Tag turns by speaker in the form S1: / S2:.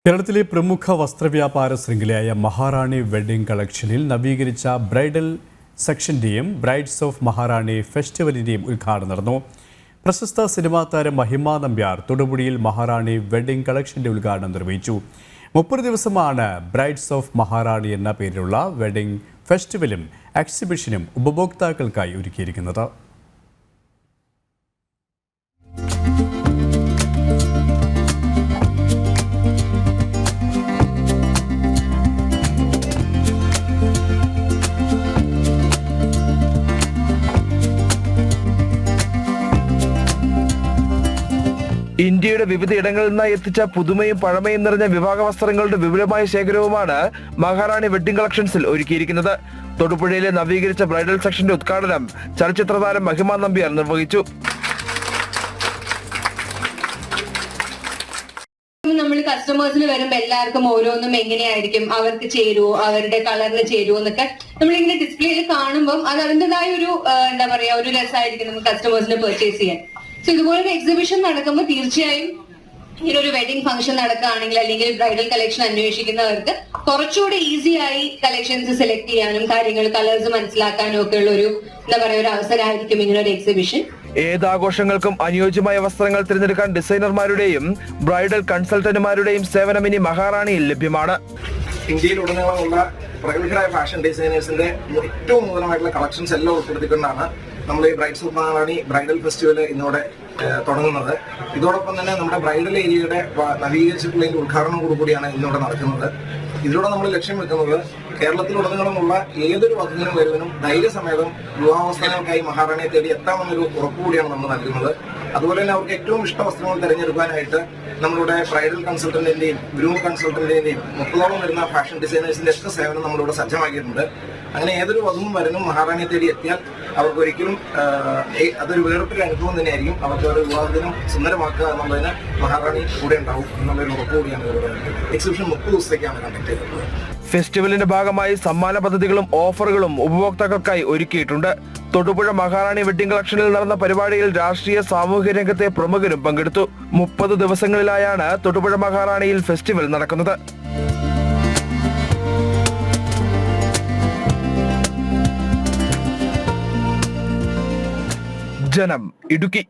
S1: കേരളത്തിലെ പ്രമുഖ വസ്ത്രവ്യാപാര ശൃംഖലയായ മഹാറാണി വെഡ്ഡിംഗ് കളക്ഷനിൽ നവീകരിച്ച ബ്രൈഡൽ സെക്ഷന്റെയും ബ്രൈഡ്സ് ഓഫ് മഹാറാണി ഫെസ്റ്റിവലിന്റെയും ഉദ്ഘാടനം നടന്നു. പ്രശസ്ത സിനിമാ താരം മഹിമ നമ്പ്യാർ തൊടുപുഴയിൽ മഹാറാണി വെഡ്ഡിംഗ് കളക്ഷന്റെ ഉദ്ഘാടനം നിർവഹിച്ചു. 30 ദിവസമാണ് ബ്രൈഡ്സ് ഓഫ് മഹാറാണി എന്ന പേരിലുള്ള വെഡ്ഡിംഗ് ഫെസ്റ്റിവലും എക്സിബിഷനും ഉപഭോക്താക്കൾക്കായി ഒരുക്കിയിരിക്കുന്നത്.
S2: ഇന്ത്യയുടെ വിവിധയിടങ്ങളിൽ നിന്നായി എത്തിച്ച പുതുമയും പഴമയും നിറഞ്ഞ വിവാഹ വസ്ത്രങ്ങളുടെ വിപുലമായ ശേഖരവുമാണ് മഹാറാണി വെഡ്ഡിംഗ് കളക്ഷൻസിൽ ഒരുക്കിയിരിക്കുന്നത്. തൊടുപുഴയിലെ നവീകരിച്ച ബ്രൈഡൽ സെക്ഷന്റെ ഉദ്ഘാടനം ചലച്ചിത്ര താരം മഹിമ നമ്പ്യാർ നിർവഹിച്ചു.
S3: നമ്മൾ കസ്റ്റമേഴ്സിന് വരുമ്പോൾ എല്ലാവർക്കും ഓരോന്നും എങ്ങനെയായിരിക്കും, അവർക്ക് ചേരുവോ, അവരുടെ കളറിന് ചേരുവോ എന്നൊക്കെ നമ്മളിങ്ങനെ ഡിസ്പ്ലേയിൽ കാണുമ്പോൾ അത് അതിൻ്റെതായ ഒരു എന്താ പറയാ ഒരു രസമായിരിക്കും നമുക്ക് കസ്റ്റമേഴ്സിന് പർച്ചേസ് ചെയ്യാൻ. സോ ഇതുപോലൊരു എക്സിബിഷൻ നടക്കുമ്പോൾ തീർച്ചയായും ഇങ്ങനൊരു വെഡിങ് ഫംഗ്ഷൻ നടക്കുകയാണെങ്കിൽ അല്ലെങ്കിൽ ബ്രൈഡൽ കളക്ഷൻ അന്വേഷിക്കുന്നവർക്ക് കുറച്ചുകൂടി ഈസി ആയി കളക്ഷൻസ് സെലക്ട് ചെയ്യാനും കാര്യങ്ങൾ കളേഴ്സ് മനസ്സിലാക്കാനും ഒക്കെ ഉള്ള ഒരു എന്താ പറയാ ഒരു അവസരമായിരിക്കും ഇങ്ങനൊരു എക്സിബിഷൻ.
S2: ഏതാഘോഷങ്ങൾക്കും അനുയോജ്യമായ വസ്ത്രങ്ങൾ തിരഞ്ഞെടുക്കാൻ ഡിസൈനർമാരുടെയും ബ്രൈഡൽ കൺസൾട്ടന്റുമാരുടെയും സേവനം ഇനി മഹാറാണിയിൽ ലഭ്യമാണ്.
S4: ഇന്ത്യയിലുടനീളമുള്ള പ്രഗത്ഭരായ ഫാഷൻ ഡിസൈനേഴ്സിന്റെ ഏറ്റവും നൂതനമായിട്ടുള്ള കളക്ഷൻസ് എല്ലാം ഉൾപ്പെടുത്തിക്കൊണ്ടാണ് നമ്മൾ ഈ brides of Maharani bridal festival ഇന്നോടെ തുടങ്ങുന്നത്. ഇതോടൊപ്പം തന്നെ നമ്മുടെ ബ്രൈഡൽ ഏരിയയുടെ നവീകരിച്ചിട്ടുള്ള ഉദ്ഘാടനം കൂടിയാണ് ഇന്നിവിടെ നടക്കുന്നത്. ഇതിലൂടെ നമ്മൾ ലക്ഷ്യം വെക്കുന്നത് കേരളത്തിലുടനീളമുള്ള ഏതൊരു വധുവിനും വരുവനും ധൈര്യസമേതം വിവാഹാവസ്ഥകൾക്കായി മഹാറാണിയെ തേടി എത്താമെന്നൊരു ഉറപ്പുകൂടിയാണ് നമ്മൾ നൽകുന്നത്. അതുപോലെ തന്നെ അവർക്ക് ഏറ്റവും ഇഷ്ട വസ്ത്രങ്ങൾ തിരഞ്ഞെടുക്കാനായിട്ട് നമ്മളുടെ ബ്രൈഡൽ കൺസൾട്ടന്റിന്റെയും ഗ്രൂം കൺസൾട്ടന്റിന്റെയും 30ഓളം വരുന്ന ഫാഷൻ ഡിസൈനേഴ്സിന്റെ ഒക്കെ സേവനം നമ്മളിവിടെ സജ്ജമാക്കിയിട്ടുണ്ട്. അങ്ങനെ ഏതൊരു വധുവും വരനും മഹാറാണിയെ തേടി എത്തിയാൽ അവർക്ക് ഒരിക്കലും അതൊരു വേറിട്ടൊരു അനുഭവം തന്നെയായിരിക്കും. അവർക്ക് ഒരു വിവാഹത്തിനും സുന്ദരമാക്കുക എന്നുള്ളതിന് മഹാറാണി കൂടെ ഉണ്ടാവും എന്നുള്ളൊരു ഉറപ്പ് കൂടിയാണ് ഇവിടെ. എക്സിബിഷൻ 30 ദിവസത്തേക്കാണ് കണ്ടക്ട് ചെയ്തത്.
S2: ഫെസ്റ്റിവലിന്റെ ഭാഗമായി സമ്മാന പദ്ധതികളും ഓഫറുകളും ഉപഭോക്താക്കൾക്കായി ഒരുക്കിയിട്ടുണ്ട്. തൊടുപുഴ മഹാറാണി വെഡ്ഡിംഗ് കളക്ഷനിൽ നടന്ന പരിപാടിയിൽ രാഷ്ട്രീയ സാമൂഹ്യ രംഗത്തെ പ്രമുഖരും പങ്കെടുത്തു. 30 ദിവസങ്ങളിലായാണ് തൊടുപുഴ മഹാറാണിയിൽ ഫെസ്റ്റിവൽ നടക്കുന്നത്. ജനം, ഇടുക്കി.